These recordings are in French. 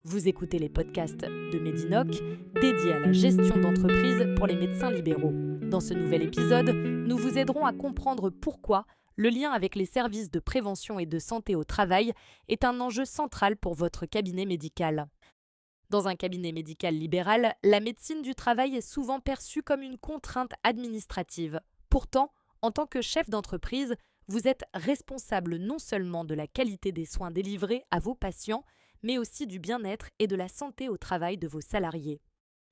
Vous écoutez les podcasts de Medinoc, dédiés à la gestion d'entreprise pour les médecins libéraux. Dans ce nouvel épisode, nous vous aiderons à comprendre pourquoi le lien avec les services de prévention et de santé au travail est un enjeu central pour votre cabinet médical. Dans un cabinet médical libéral, la médecine du travail est souvent perçue comme une contrainte administrative. Pourtant, en tant que chef d'entreprise, vous êtes responsable non seulement de la qualité des soins délivrés à vos patients, mais aussi du bien-être et de la santé au travail de vos salariés.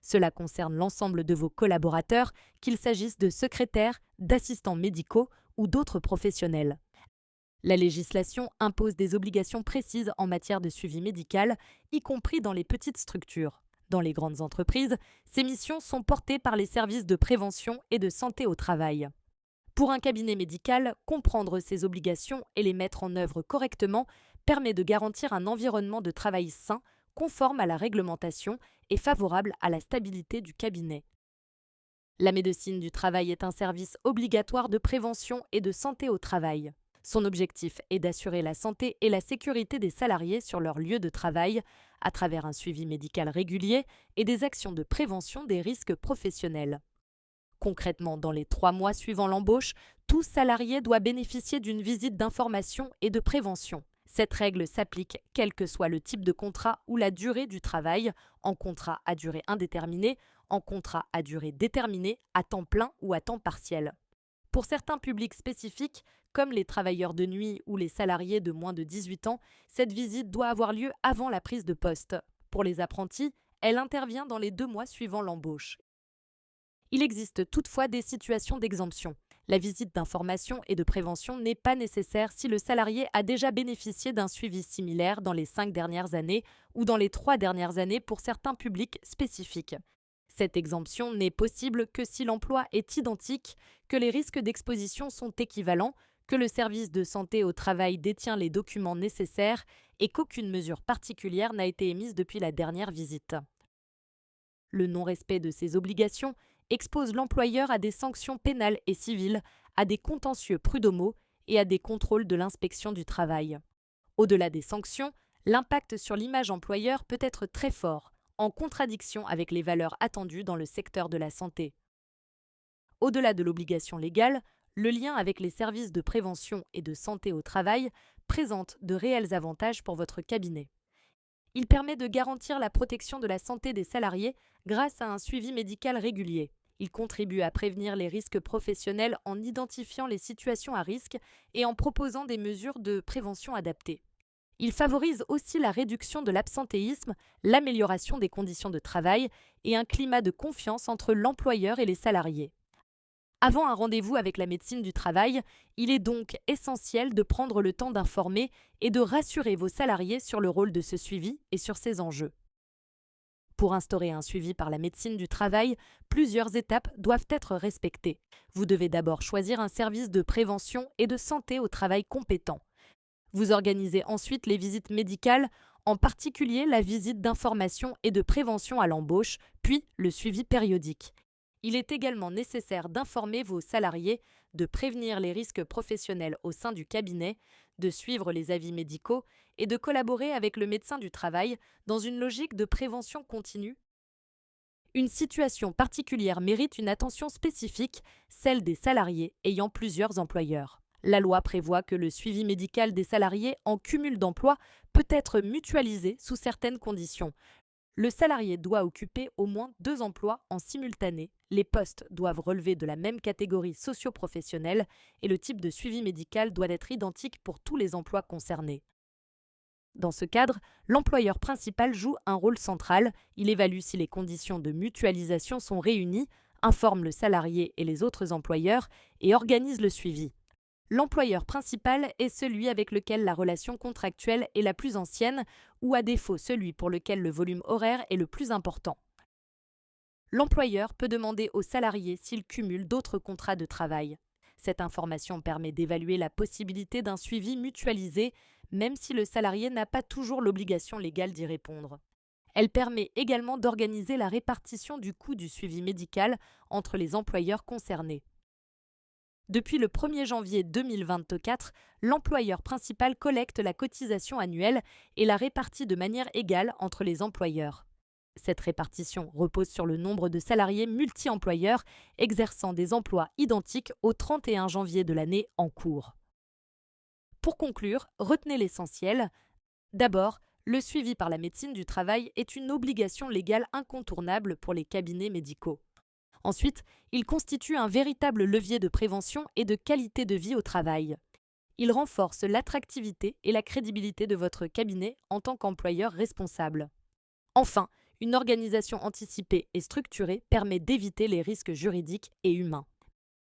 Cela concerne l'ensemble de vos collaborateurs, qu'il s'agisse de secrétaires, d'assistants médicaux ou d'autres professionnels. La législation impose des obligations précises en matière de suivi médical, y compris dans les petites structures. Dans les grandes entreprises, ces missions sont portées par les services de prévention et de santé au travail. Pour un cabinet médical, comprendre ces obligations et les mettre en œuvre correctement permet de garantir un environnement de travail sain, conforme à la réglementation et favorable à la stabilité du cabinet. La médecine du travail est un service obligatoire de prévention et de santé au travail. Son objectif est d'assurer la santé et la sécurité des salariés sur leur lieu de travail à travers un suivi médical régulier et des actions de prévention des risques professionnels. Concrètement, dans les 3 mois suivant l'embauche, tout salarié doit bénéficier d'une visite d'information et de prévention. Cette règle s'applique quel que soit le type de contrat ou la durée du travail, en contrat à durée indéterminée, en contrat à durée déterminée, à temps plein ou à temps partiel. Pour certains publics spécifiques, comme les travailleurs de nuit ou les salariés de moins de 18 ans, cette visite doit avoir lieu avant la prise de poste. Pour les apprentis, elle intervient dans les 2 mois suivant l'embauche. Il existe toutefois des situations d'exemption. La visite d'information et de prévention n'est pas nécessaire si le salarié a déjà bénéficié d'un suivi similaire dans les 5 dernières années ou dans les 3 dernières années pour certains publics spécifiques. Cette exemption n'est possible que si l'emploi est identique, que les risques d'exposition sont équivalents, que le service de santé au travail détient les documents nécessaires et qu'aucune mesure particulière n'a été émise depuis la dernière visite. Le non-respect de ces obligations expose l'employeur à des sanctions pénales et civiles, à des contentieux prud'homaux et à des contrôles de l'inspection du travail. Au-delà des sanctions, l'impact sur l'image employeur peut être très fort, en contradiction avec les valeurs attendues dans le secteur de la santé. Au-delà de l'obligation légale, le lien avec les services de prévention et de santé au travail présente de réels avantages pour votre cabinet. Il permet de garantir la protection de la santé des salariés grâce à un suivi médical régulier. Il contribue à prévenir les risques professionnels en identifiant les situations à risque et en proposant des mesures de prévention adaptées. Il favorise aussi la réduction de l'absentéisme, l'amélioration des conditions de travail et un climat de confiance entre l'employeur et les salariés. Avant un rendez-vous avec la médecine du travail, il est donc essentiel de prendre le temps d'informer et de rassurer vos salariés sur le rôle de ce suivi et sur ses enjeux. Pour instaurer un suivi par la médecine du travail, plusieurs étapes doivent être respectées. Vous devez d'abord choisir un service de prévention et de santé au travail compétent. Vous organisez ensuite les visites médicales, en particulier la visite d'information et de prévention à l'embauche, puis le suivi périodique. Il est également nécessaire d'informer vos salariés, de prévenir les risques professionnels au sein du cabinet, de suivre les avis médicaux et de collaborer avec le médecin du travail dans une logique de prévention continue. Une situation particulière mérite une attention spécifique, celle des salariés ayant plusieurs employeurs. La loi prévoit que le suivi médical des salariés en cumul d'emploi peut être mutualisé sous certaines conditions. Le salarié doit occuper au moins 2 emplois en simultané, les postes doivent relever de la même catégorie socio-professionnelle et le type de suivi médical doit être identique pour tous les emplois concernés. Dans ce cadre, l'employeur principal joue un rôle central, il évalue si les conditions de mutualisation sont réunies, informe le salarié et les autres employeurs et organise le suivi. L'employeur principal est celui avec lequel la relation contractuelle est la plus ancienne ou à défaut celui pour lequel le volume horaire est le plus important. L'employeur peut demander au salarié s'il cumule d'autres contrats de travail. Cette information permet d'évaluer la possibilité d'un suivi mutualisé, même si le salarié n'a pas toujours l'obligation légale d'y répondre. Elle permet également d'organiser la répartition du coût du suivi médical entre les employeurs concernés. Depuis le 1er janvier 2024, l'employeur principal collecte la cotisation annuelle et la répartit de manière égale entre les employeurs. Cette répartition repose sur le nombre de salariés multi-employeurs exerçant des emplois identiques au 31 janvier de l'année en cours. Pour conclure, retenez l'essentiel. D'abord, le suivi par la médecine du travail est une obligation légale incontournable pour les cabinets médicaux. Ensuite, il constitue un véritable levier de prévention et de qualité de vie au travail. Il renforce l'attractivité et la crédibilité de votre cabinet en tant qu'employeur responsable. Enfin, une organisation anticipée et structurée permet d'éviter les risques juridiques et humains.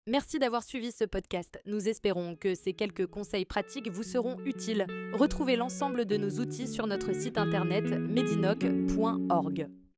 Merci d'avoir suivi ce podcast. Nous espérons que ces quelques conseils pratiques vous seront utiles. Retrouvez l'ensemble de nos outils sur notre site internet medinoc.org.